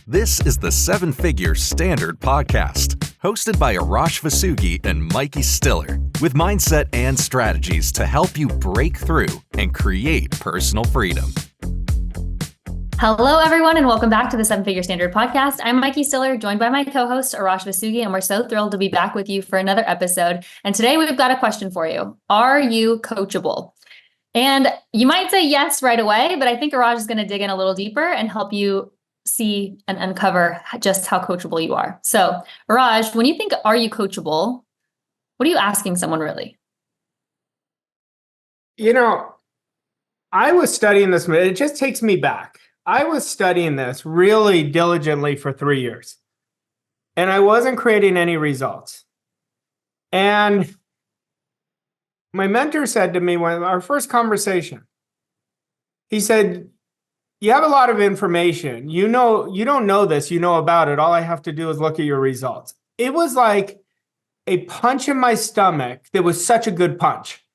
This is the Seven Figure Standard Podcast, hosted by Arash Vossoughi and Mikey Stiller, with mindset and strategies to help you break through and create personal freedom. Hello, everyone, and welcome back to the Seven Figure Standard Podcast. I'm Mikey Stiller, joined by my co-host, Arash Vossoughi, and we're so thrilled to be back with you for another episode. And today we've got a question for you. Are you coachable? And you might say yes right away, but I think Arash is going to dig in a little deeper and help you see and uncover just how coachable you are. So, Arash, when you think, are you coachable? What are you asking someone really? You know, I was studying this, it just takes me back. I was studying this really diligently for 3 years, and I wasn't creating any results. And my mentor said to me when our first conversation, he said, you have a lot of information. You don't know this, you know about it. All I have to do is look at your results. It was like a punch in my stomach that was such a good punch,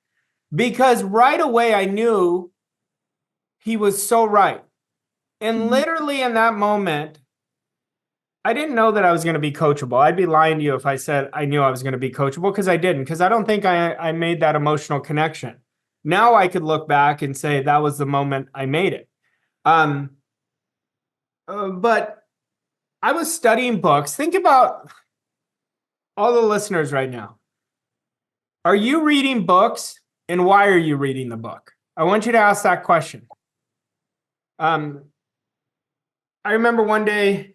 because right away I knew he was so right. And literally in that moment, I didn't know that I was going to be coachable. I'd be lying to you if I said I knew I was going to be coachable, because I didn't, because I don't think I made that emotional connection. Now I could look back and say that was the moment I made it. But I was studying books. Think about all the listeners right now. Are you reading books, and why are you reading the book? I want you to ask that question. I remember one day,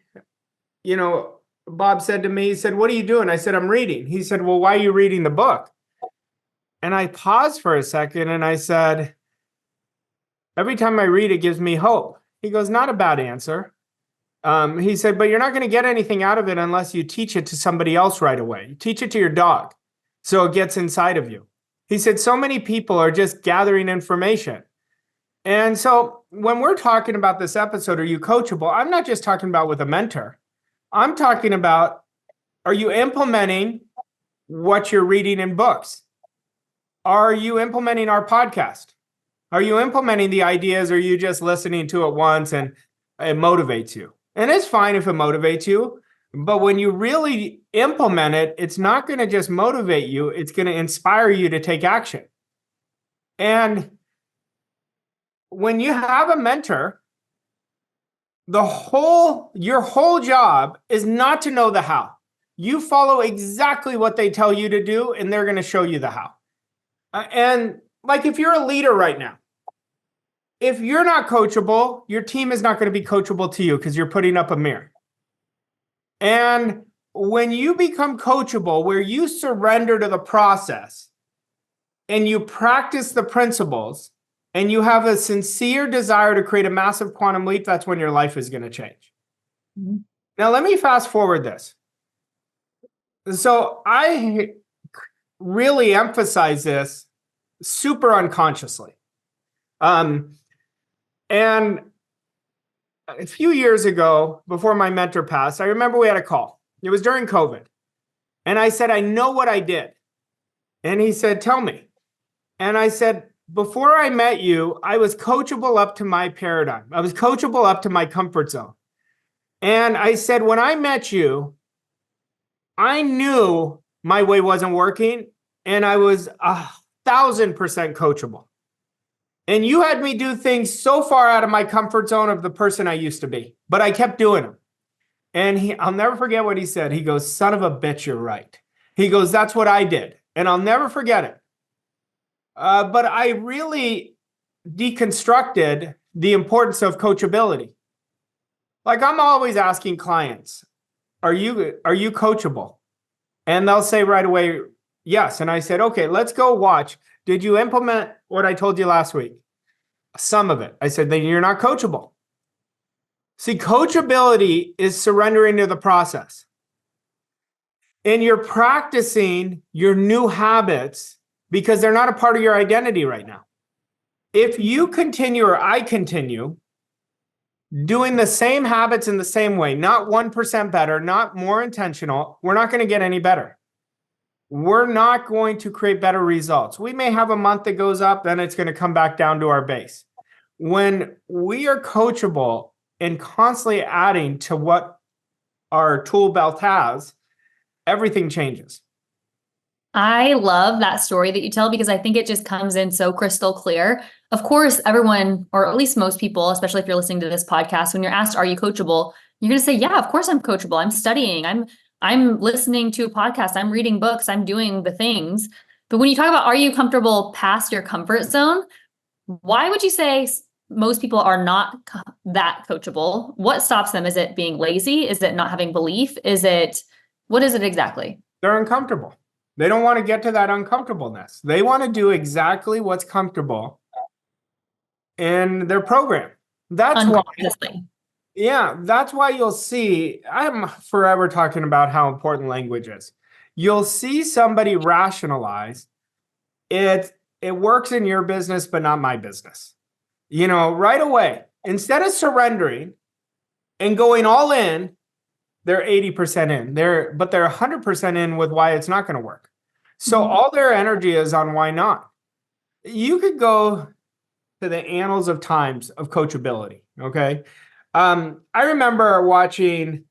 Bob said to me, he said, what are you doing? I said, I'm reading. He said, well, why are you reading the book? And I paused for a second and I said, every time I read, it gives me hope. He goes, not a bad answer. He said, but you're not going to get anything out of it unless you teach it to somebody else right away. You teach it to your dog so it gets inside of you. He said, so many people are just gathering information. And so when we're talking about this episode, are you coachable? I'm not just talking about with a mentor. I'm talking about, are you implementing what you're reading in books? Are you implementing our podcast? Are you implementing the ideas, or are you just listening to it once and it motivates you? And it's fine if it motivates you, but when you really implement it, it's not going to just motivate you. It's going to inspire you to take action. And when you have a mentor, your whole job is not to know the how. You follow exactly what they tell you to do, and they're going to show you the how. And like if you're a leader right now, if you're not coachable, your team is not going to be coachable to you, because you're putting up a mirror. And when you become coachable, where you surrender to the process and you practice the principles, and you have a sincere desire to create a massive quantum leap, that's when your life is going to change. Mm-hmm. Now, let me fast forward this. So I really emphasize this super unconsciously. And a few years ago, before my mentor passed, I remember we had a call. It was during COVID. And I said, I know what I did. And he said, tell me. And I said, before I met you, I was coachable up to my paradigm. I was coachable up to my comfort zone. And I said, when I met you, I knew my way wasn't working, and I was 1,000% coachable. And you had me do things so far out of my comfort zone of the person I used to be, but I kept doing them. And I'll never forget what he said. He goes, son of a bitch, you're right. He goes, that's what I did. And I'll never forget it. But I really deconstructed the importance of coachability. Like, I'm always asking clients, are you coachable? And they'll say right away, yes. And I said, okay, let's go watch. Did you implement what I told you last week? Some of it. I said, then you're not coachable. See, coachability is surrendering to the process. And you're practicing your new habits because they're not a part of your identity right now. If you continue, or I continue, doing the same habits in the same way, not 1% better, not more intentional, we're not going to get any better. We're not going to create better results. We may have a month that goes up, then it's going to come back down to our base. When we are coachable and constantly adding to what our tool belt has, everything changes. I love that story that you tell because I think it just comes in so crystal clear. Of course, everyone, or at least most people, especially if you're listening to this podcast, when you're asked, are you coachable? You're going to say, yeah, of course I'm coachable. I'm studying. I'm listening to a podcast. I'm reading books. I'm doing the things. But when you talk about, are you comfortable past your comfort zone? Why would you say most people are not that coachable? What stops them? Is it being lazy? Is it not having belief? What is it exactly? They're uncomfortable. They don't want to get to that uncomfortableness. They want to do exactly what's comfortable in their program. That's why. Yeah, that's why you'll see, I'm forever talking about how important language is. You'll see somebody rationalize it works in your business, but not my business. Right away, instead of surrendering and going all in, they're 80% in. But they're 100% in with why it's not going to work. So all their energy is on why not. You could go to the annals of times of coachability, okay? I remember watching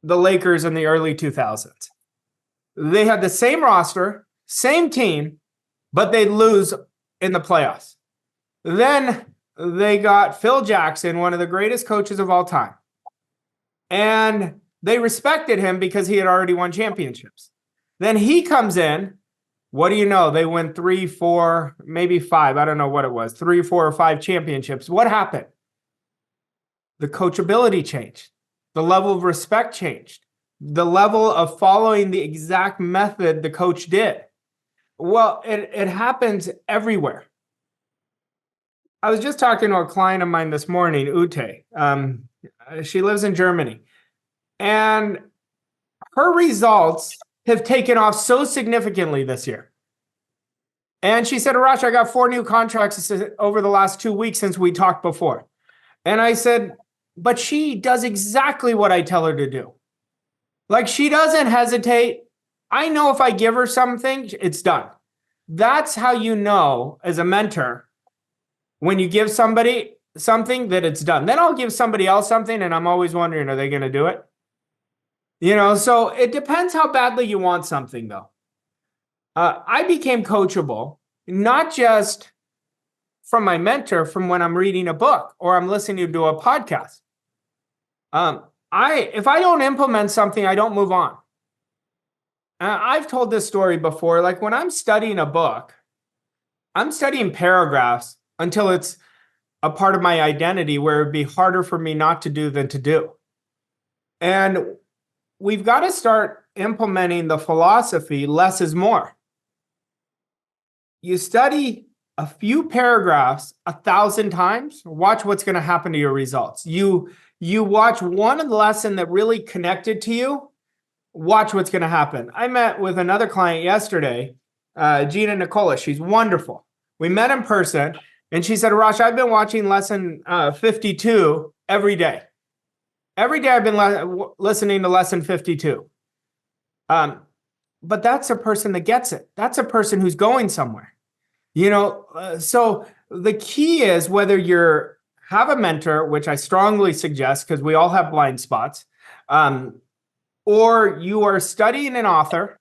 the Lakers in the early 2000s. They had the same roster, same team, but they'd lose in the playoffs. Then they got Phil Jackson, one of the greatest coaches of all time. And they respected him because he had already won championships. Then he comes in. What do you know? They win 3, 4, maybe 5. I don't know what it was. 3, 4, or 5 championships. What happened? The coachability changed. The level of respect changed. The level of following the exact method the coach did. Well, it happens everywhere. I was just talking to a client of mine this morning, Ute. She lives in Germany. And her results have taken off so significantly this year. And she said, Arash, I got 4 new contracts over the last 2 weeks since we talked before. And I said, but she does exactly what I tell her to do. Like, she doesn't hesitate. I know if I give her something, it's done. That's how you know as a mentor, when you give somebody something, that it's done. Then I'll give somebody else something and I'm always wondering, are they going to do it? So it depends how badly you want something, though. I became coachable, not just from my mentor, from when I'm reading a book or I'm listening to a podcast. If I don't implement something, I don't move on. I've told this story before. Like, when I'm studying a book, I'm studying paragraphs until it's a part of my identity where it'd be harder for me not to do than to do. And we've got to start implementing the philosophy, less is more. You study a few paragraphs 1,000 times, watch what's going to happen to your results. You watch one lesson that really connected to you, watch what's going to happen. I met with another client yesterday, Gina Nicola. She's wonderful. We met in person, and she said, Arash, I've been watching lesson 52 every day. Every day I've been listening to lesson 52. But that's a person that gets it. That's a person who's going somewhere. So the key is whether you have a mentor, which I strongly suggest because we all have blind spots, or you are studying an author,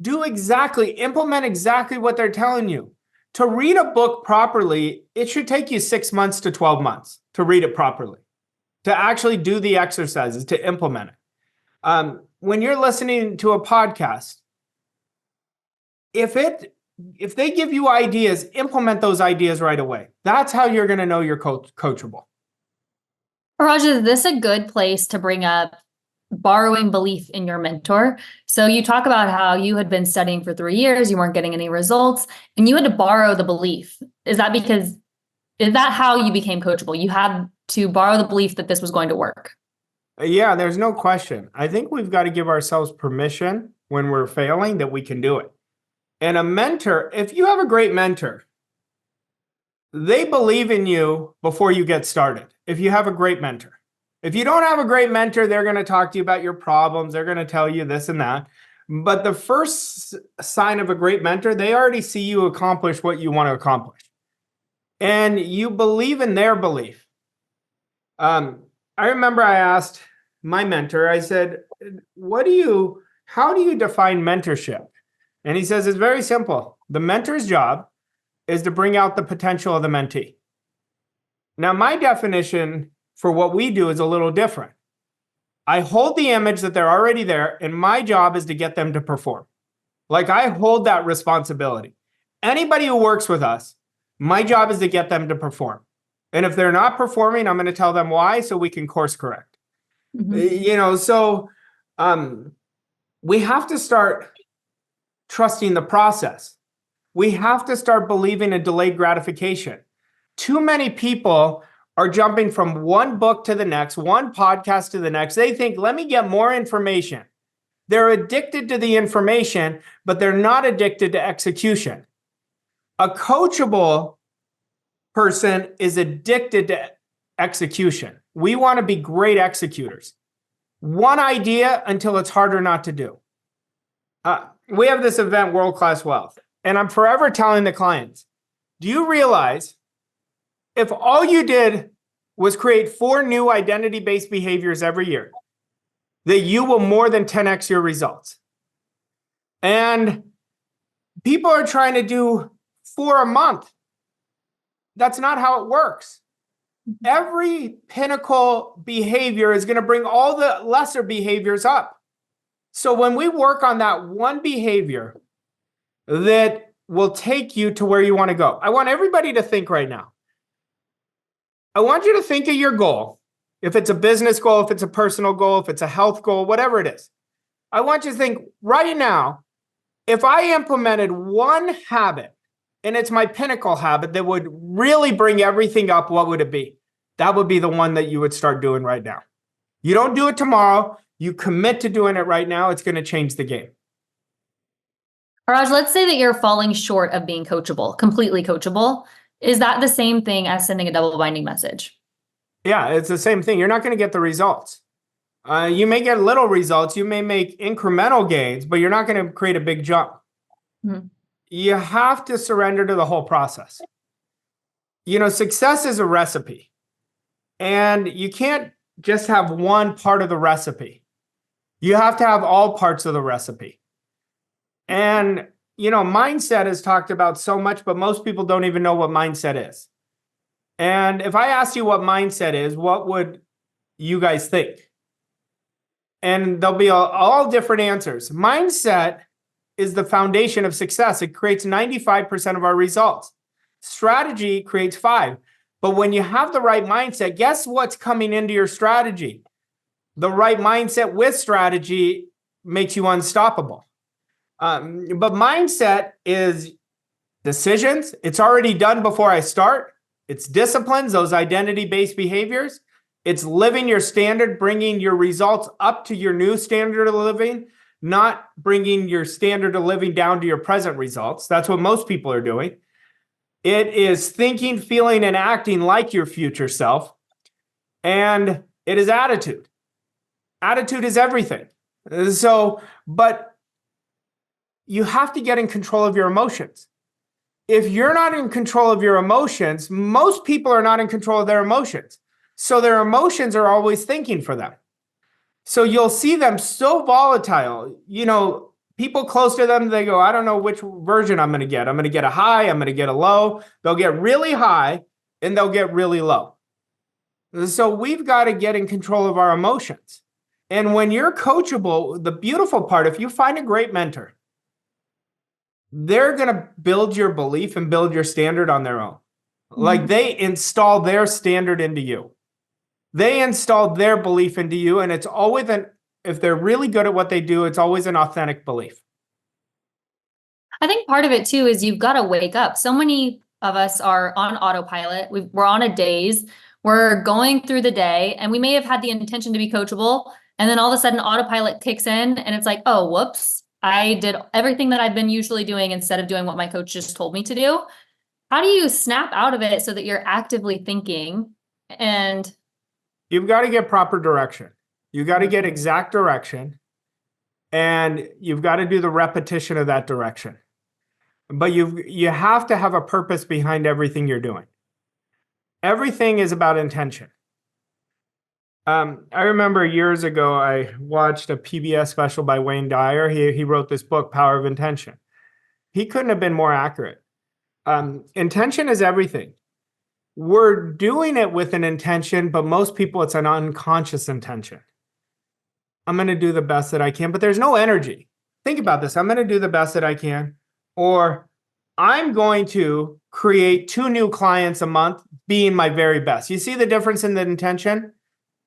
implement exactly what they're telling you. To read a book properly, it should take you 6 months to 12 months to read it properly, to actually do the exercises, to implement it. When you're listening to a podcast, if they give you ideas, implement those ideas right away. That's how you're going to know you're coachable. Raj, is this a good place to bring up borrowing belief in your mentor? So you talk about how you had been studying for 3 years, you weren't getting any results, and you had to borrow the belief. Is that how you became coachable? You had to borrow the belief that this was going to work? Yeah, there's no question. I think we've got to give ourselves permission when we're failing that we can do it. And a mentor, if you have a great mentor, they believe in you before you get started. If you have a great mentor. If you don't have a great mentor, they're going to talk to you about your problems. They're going to tell you this and that. But the first sign of a great mentor, they already see you accomplish what you want to accomplish. And you believe in their belief. I remember I asked my mentor, I said, how do you define mentorship? And he says, it's very simple. The mentor's job is to bring out the potential of the mentee. Now, my definition for what we do is a little different. I hold the image that they're already there, and my job is to get them to perform. Like, I hold that responsibility. Anybody who works with us, my job is to get them to perform. And if they're not performing, I'm going to tell them why so we can course correct. So we have to start trusting the process. We have to start believing in delayed gratification. Too many people are jumping from one book to the next, one podcast to the next. They think, let me get more information. They're addicted to the information, but they're not addicted to execution. A coachable person is addicted to execution. We want to be great executors. One idea until it's harder not to do. We have this event, World Class Wealth, and I'm forever telling the clients, do you realize if all you did was create 4 new identity-based behaviors every year, that you will more than 10x your results? And people are trying to do 4 a month. That's not how it works. Every pinnacle behavior is going to bring all the lesser behaviors up. So when we work on that one behavior that will take you to where you want to go, I want everybody to think right now. I want you to think of your goal. If it's a business goal, if it's a personal goal, if it's a health goal, whatever it is. I want you to think right now, if I implemented one habit, and it's my pinnacle habit that would really bring everything up, what would it be? That would be the one that you would start doing right now. You don't do it tomorrow. You commit to doing it right now. It's going to change the game. Arash, let's say that you're falling short of being coachable, completely coachable. Is that the same thing as sending a double binding message? Yeah, it's the same thing. You're not going to get the results. You may get little results. You may make incremental gains, but you're not going to create a big jump. Mm-hmm. You have to surrender to the whole process. Success is a recipe, and you can't just have one part of the recipe. You have to have all parts of the recipe. And, mindset is talked about so much, but most people don't even know what mindset is. And if I asked you what mindset is, what would you guys think? And there'll be all different answers. Mindset is the foundation of success. It creates 95% of our results. Strategy creates 5%. But when you have the right mindset, guess what's coming into your strategy? The right mindset with strategy makes you unstoppable. But mindset is decisions. It's already done before I start. It's disciplines, those identity-based behaviors. It's living your standard, bringing your results up to your new standard of living, not bringing your standard of living down to your present results. That's what most people are doing. It is thinking, feeling, and acting like your future self. And it is attitude. Attitude is everything. But you have to get in control of your emotions. If you're not in control of your emotions, most people are not in control of their emotions. So their emotions are always thinking for them. So you'll see them so volatile. People close to them, they go, I don't know which version I'm going to get. I'm going to get a high. I'm going to get a low. They'll get really high and they'll get really low. So we've got to get in control of our emotions. And when you're coachable, the beautiful part, if you find a great mentor, they're going to build your belief and build your standard on their own. Like they install their standard into you. They install their belief into you. And it's always if they're really good at what they do, it's always an authentic belief. I think part of it too is you've got to wake up. So many of us are on autopilot. We're on a daze. We're going through the day and we may have had the intention to be coachable. And then all of a sudden autopilot kicks in and it's like, oh, whoops. I did everything that I've been usually doing instead of doing what my coach just told me to do. How do you snap out of it so that you're actively thinking? And you've got to get proper direction. You've got to get exact direction. And you've got to do the repetition of that direction. But you have to have a purpose behind everything you're doing. Everything is about intention. I remember years ago, I watched a PBS special by Wayne Dyer. He wrote this book, Power of Intention. He couldn't have been more accurate. Intention is everything. We're doing it with an intention, but most people, it's an unconscious intention. I'm going to do the best that I can, but there's no energy. Think about this. I'm going to do the best that I can, or I'm going to create 2 new clients a month being my very best. You see the difference in the intention?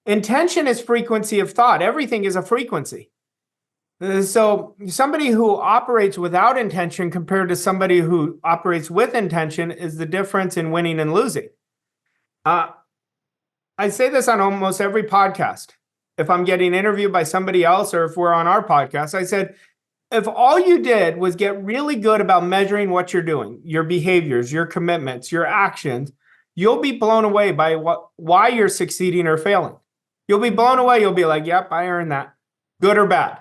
Intention is frequency of thought. Everything is a frequency. So somebody who operates without intention compared to somebody who operates with intention is the difference in winning and losing. I say this on almost every podcast. If I'm getting interviewed by somebody else or if we're on our podcast, I said, if all you did was get really good about measuring what you're doing, your behaviors, your commitments, your actions, you'll be blown away by why you're succeeding or failing. You'll be blown away. You'll be like, yep, I earned that. Good or bad.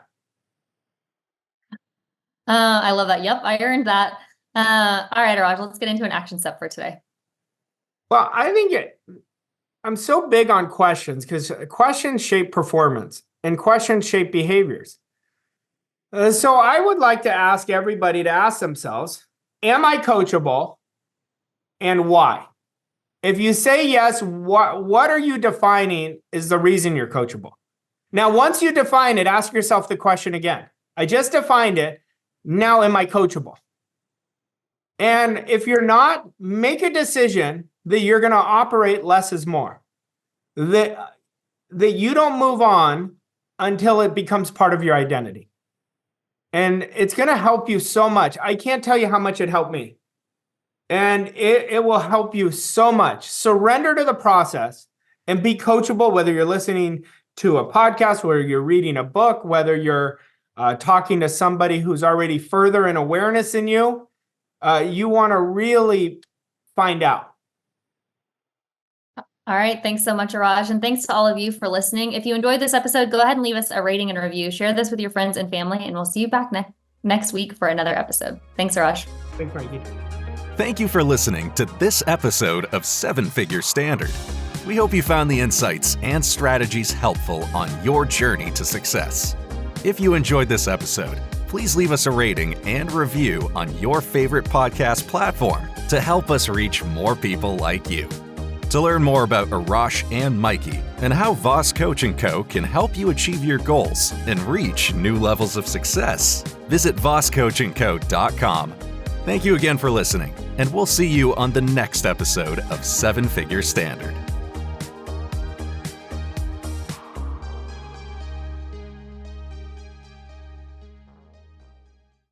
I love that. Yep, I earned that. All right, Arash, let's get into an action step for today. Well, I'm so big on questions because questions shape performance and questions shape behaviors. So I would like to ask everybody to ask themselves, am I coachable and why? If you say yes, what are you defining is the reason you're coachable? Now, once you define it, ask yourself the question again. I just defined it. Now, am I coachable? And if you're not, make a decision that you're going to operate less is more. That you don't move on until it becomes part of your identity. And it's going to help you so much. I can't tell you how much it helped me. And it will help you so much. Surrender to the process and be coachable, whether you're listening to a podcast, whether you're reading a book, whether you're talking to somebody who's already further in awareness than you. You want to really find out. All right. Thanks so much, Arash. And thanks to all of you for listening. If you enjoyed this episode, go ahead and leave us a rating and review. Share this with your friends and family, and we'll see you back next week for another episode. Thanks, Arash. Thanks, Mikey. Thank you for listening to this episode of 7-Figure Standard. We hope you found the insights and strategies helpful on your journey to success. If you enjoyed this episode, please leave us a rating and review on your favorite podcast platform to help us reach more people like you. To learn more about Arash and Mikey and how Voss Coach & Co. can help you achieve your goals and reach new levels of success, visit vosscoachandco.com. Thank you again for listening, and we'll see you on the next episode of 7-Figure Standard.